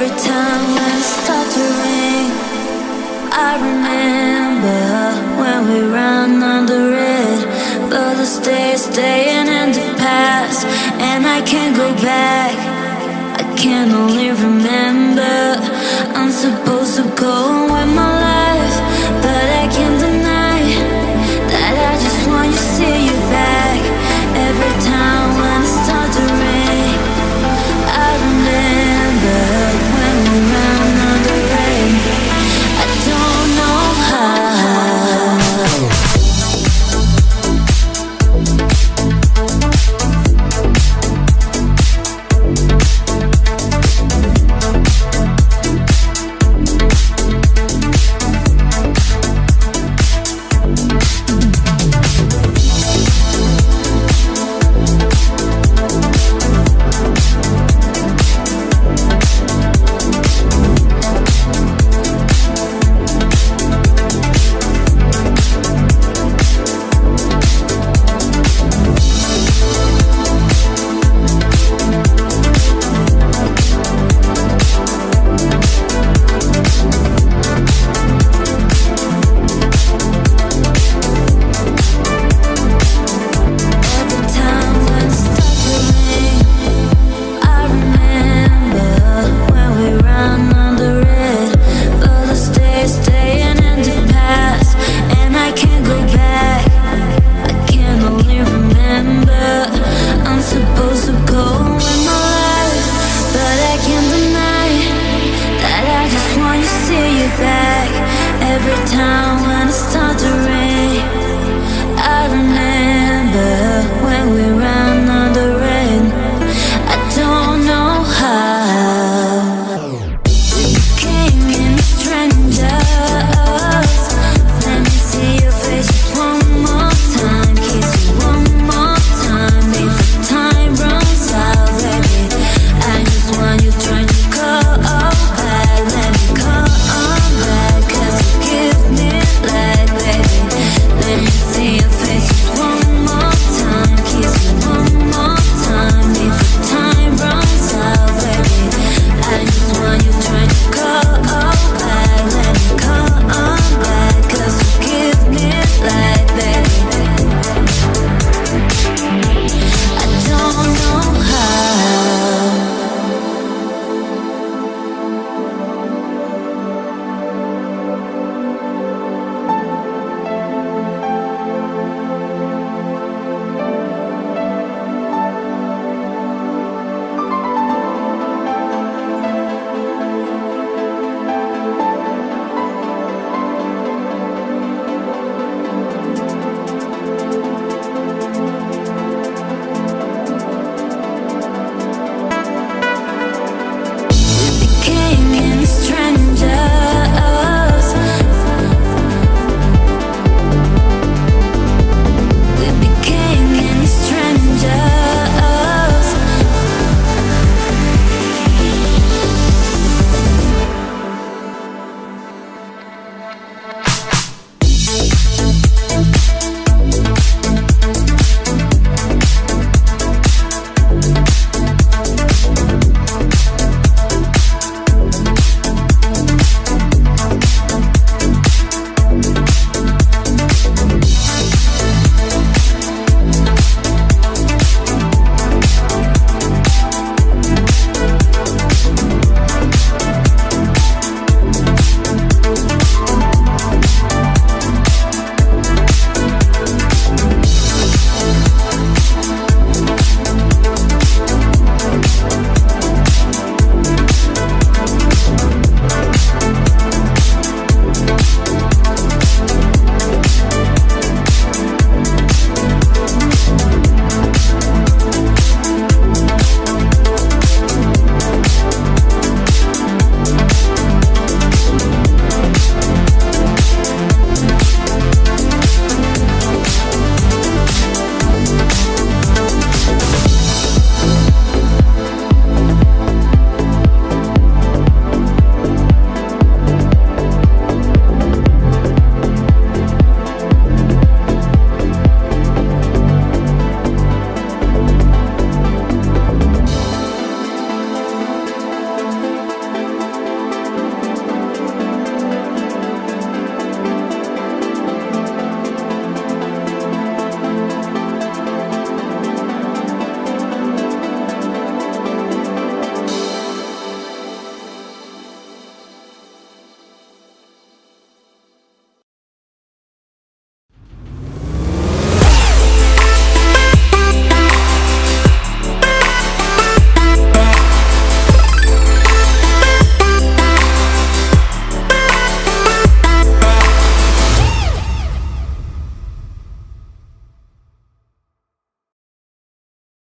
Every time when it starts to rain, I remember when we ran under it. But I staying in the past, and I can't go back. I can only remember I'm supposed to go on with my life, but I can't deny that I just want to see you back. Every time when it starts to rain, I remember when we ran under rain. I don't know how. Every time when it's time